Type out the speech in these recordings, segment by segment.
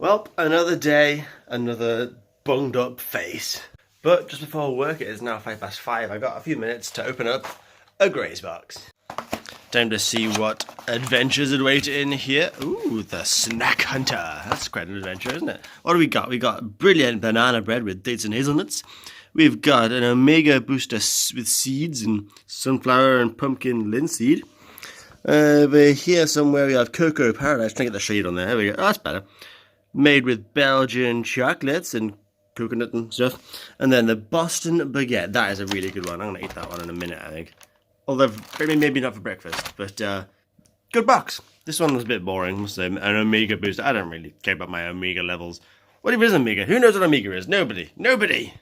Well, another day, another bunged up face. But just before work, it is now 5:05. I got a few minutes to open up a Graze box. Time to see what adventures await in here. Ooh, the Snack Hunter. That's quite an adventure, isn't it? What do we got? We got brilliant banana bread with dates and hazelnuts. We've got an Omega booster with seeds and sunflower and pumpkin linseed. Over here somewhere we have Cocoa Paradise. Trying to get the shade on there. There we go. Oh, that's better. Made with Belgian chocolates and coconut and stuff. And then the Boston Baguette. That is a really good one. I'm going to eat that one in a minute, I think. Although, maybe not for breakfast. But, good box. This one was a bit boring. So an Omega booster. I don't really care about my Omega levels. What even is Omega? Who knows what Omega is? Nobody. Nobody.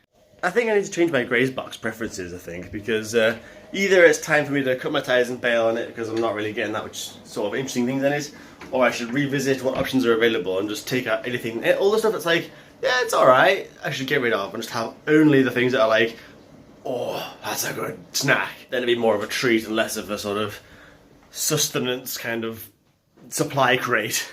I think I need to change my Graze box preferences, I think. Because either it's time for me to cut my ties and bail on it. Because I'm not really getting that much sort of interesting things in it. Or I should revisit what options are available and just take out anything, all the stuff that's like, yeah, it's alright, I should get rid of and just have only the things that are like, oh, that's a good snack. Then it'd be more of a treat and less of a sort of sustenance kind of supply crate.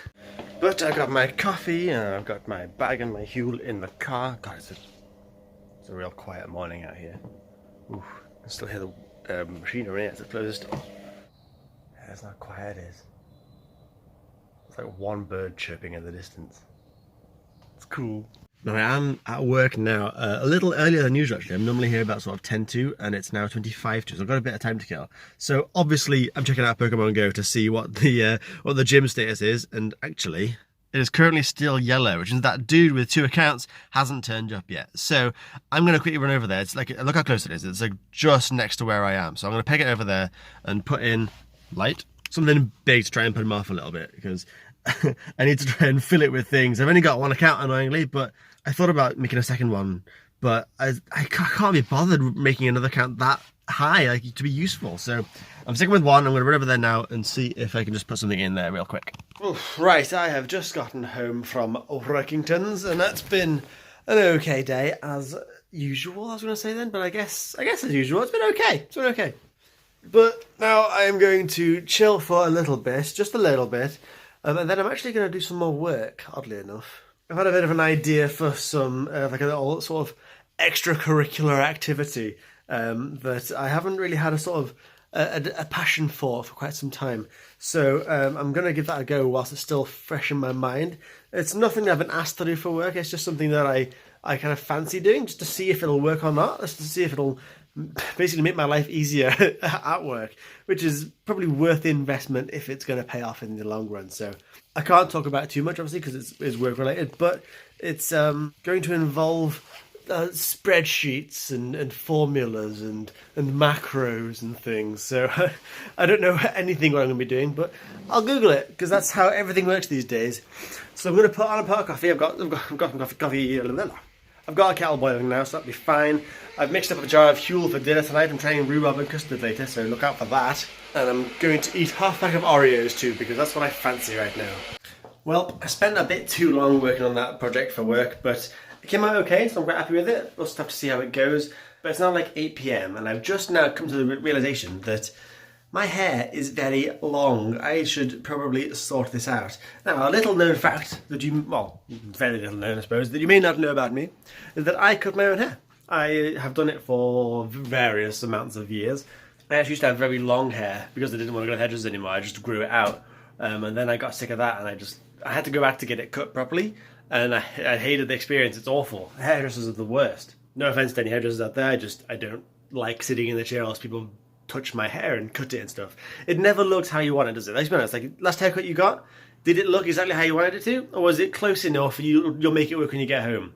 But I got my coffee and I've got my bag and my Huel in the car. God, it's a real quiet morning out here. Ooh, I can still hear the machinery as it closes the door. Yeah, it's not quiet, it is. Like one bird chirping in the distance. It's cool. Now I am at work now, a little earlier than usual actually. I'm normally here about sort of 10 to, and it's now 25 to, so I've got a bit of time to kill. So obviously I'm checking out Pokemon Go to see what the gym status is, and actually it is currently still yellow, which means that dude with 2 accounts hasn't turned up yet. So I'm going to quickly run over there. It's like, look how close it is. It's like just next to where I am. So I'm going to peg it over there and put in light. Something big to try and put him off a little bit, because I need to try and fill it with things. I've only got 1 account, annoyingly, but I thought about making a second one, but I can't be bothered making another account that high, like, to be useful. So I'm sticking with one. I'm going to run over there now and see if I can just put something in there real quick. Right, I have just gotten home from Workingtons, and that's been an okay day, as usual, I was going to say then, but I guess as usual, it's been okay. It's been okay. But now I am going to chill for a little bit, just a little bit, and then I'm actually going to do some more work, oddly enough. I've had a bit of an idea for some, like a little sort of extracurricular activity that I haven't really had a sort of a passion for quite some time. So I'm going to give that a go whilst it's still fresh in my mind. It's nothing I've been asked to do for work, it's just something that I kind of fancy doing, just to see if it'll work or not, just to see if it'll basically make my life easier at work, which is probably worth the investment if it's going to pay off in the long run. So I can't talk about it too much, obviously, because it's work related, but it's going to involve spreadsheets and formulas and macros and things. So I don't know anything what I'm going to be doing, but I'll Google it, because that's how everything works these days. So I'm going to put on a pot of coffee. I've got coffee. I've got a kettle boiling now, so that'll be fine. I've mixed up a jar of Huel for dinner tonight. I'm trying rhubarb and custard later, so look out for that. And I'm going to eat half a pack of Oreos too, because that's what I fancy right now. Well, I spent a bit too long working on that project for work, but it came out okay, so I'm quite happy with it. We'll just have to see how it goes. But it's now like 8 PM, and I've just now come to the realization that my hair is very long. I should probably sort this out. Now, a little known fact that very little known, I suppose, that you may not know about me, is that I cut my own hair. I have done it for various amounts of years. I actually used to have very long hair because I didn't want to go to hairdressers anymore. I just grew it out. And then I got sick of that, and I had to go back to get it cut properly. And I hated the experience. It's awful. Hairdressers are the worst. No offense to any hairdressers out there. I don't like sitting in the chair whilst people touch my hair and cut it and stuff. It never looks how you want it, does it? Let's be honest, like, last haircut you got, did it look exactly how you wanted it to? Or was it close enough and you'll make it work when you get home?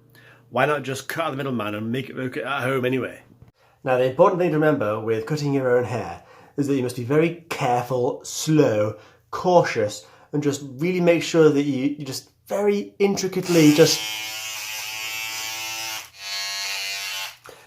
Why not just cut out the middleman and make it work at home anyway? Now, the important thing to remember with cutting your own hair is that you must be very careful, slow, cautious, and just really make sure that you just very intricately just...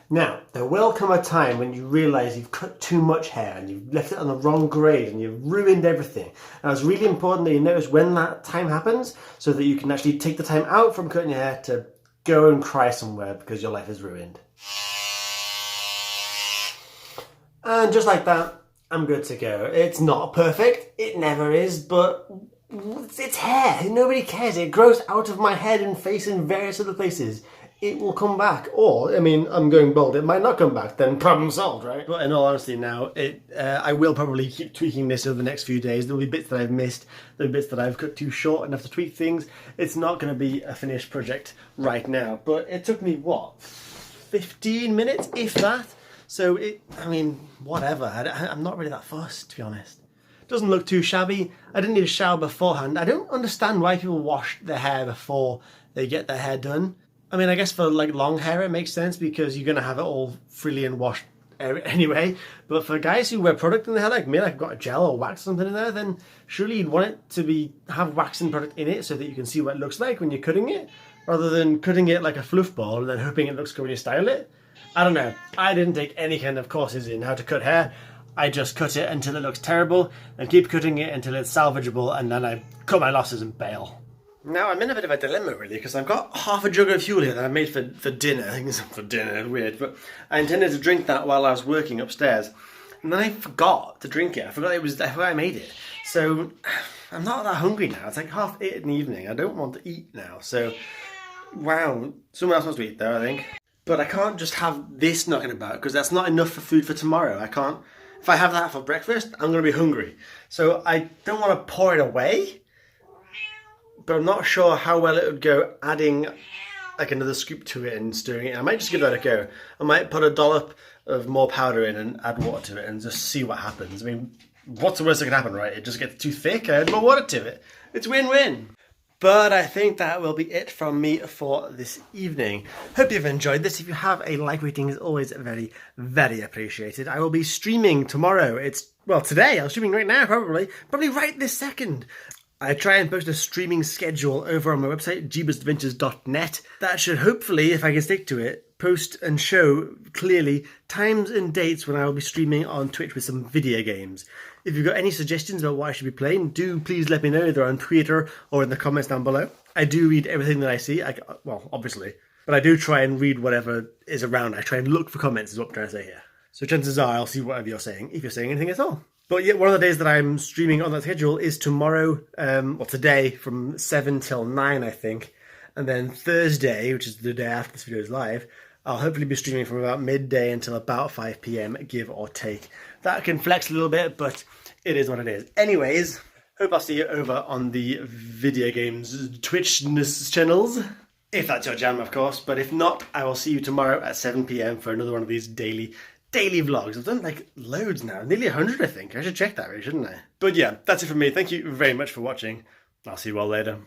Now, there will come a time when you realise you've cut too much hair and you've left it on the wrong grade and you've ruined everything. Now, it's really important that you notice when that time happens so that you can actually take the time out from cutting your hair to go and cry somewhere because your life is ruined. And just like that, I'm good to go. It's not perfect, it never is, but It's hair. Nobody cares. It grows out of my head and face in various other places. It will come back. Or, I mean, I'm going bald. It might not come back. Then problem solved, right? But in all honesty now, I will probably keep tweaking this over the next few days. There'll be bits that I've missed. There'll be bits that I've cut too short and have to tweak things. It's not going to be a finished project right now. But it took me, what, 15 minutes, if that? So, I mean, whatever. I'm not really that fussed, to be honest. Doesn't look too shabby. I didn't need a shower beforehand. I don't understand why people wash their hair before they get their hair done. I mean, I guess for like long hair it makes sense because you're going to have it all freely and washed anyway. But for guys who wear product in their hair like me, like I've got a gel or wax or something in there, then surely you'd want it to have waxing product in it so that you can see what it looks like when you're cutting it, rather than cutting it like a fluff ball and then hoping it looks good when you style it. I don't know. I didn't take any kind of courses in how to cut hair. I just cut it until it looks terrible and keep cutting it until it's salvageable, and then I cut my losses and bail. Now I'm in a bit of a dilemma really, because I've got half a jug of fuel here that I made for dinner. I think it's for dinner, weird, but I intended to drink that while I was working upstairs. And then I forgot to drink it. I forgot I made it. So I'm not that hungry now. It's like 8:30 in the evening. I don't want to eat now. So, wow. Someone else wants to eat though, I think. But I can't just have this knocking about because that's not enough for food for tomorrow. I can't. If I have that for breakfast, I'm going to be hungry. So I don't want to pour it away, but I'm not sure how well it would go adding like another scoop to it and stirring it. I might just give that a go. I might put a dollop of more powder in and add water to it and just see what happens. I mean, what's the worst that can happen, right? It just gets too thick, I add more water to it. It's win-win. But I think that will be it from me for this evening. Hope you've enjoyed this. If you have, a like rating is always very, very appreciated. I will be streaming tomorrow. Today. I'm streaming right now, probably right this second. I try and post a streaming schedule over on my website, jeebusadventures.net. That should hopefully, if I can stick to it, post and show clearly times and dates when I will be streaming on Twitch with some video games. If you've got any suggestions about what I should be playing, do please let me know either on Twitter or in the comments down below. I do read everything that I see, obviously, but I do try and read whatever is around. I try and look for comments is what I'm trying to say here. So chances are I'll see whatever you're saying, if you're saying anything at all. But yeah, one of the days that I'm streaming on that schedule is tomorrow, today from 7 till 9, I think. And then Thursday, which is the day after this video is live, I'll hopefully be streaming from about midday until about 5 PM, give or take. That can flex a little bit, but it is what it is. Anyways, hope I'll see you over on the video games Twitch channels. If that's your jam, of course. But if not, I will see you tomorrow at 7 PM for another one of these daily vlogs. I've done like loads now, nearly 100 I think. I should check that really, shouldn't I? But yeah, that's it from me. Thank you very much for watching. I'll see you all later.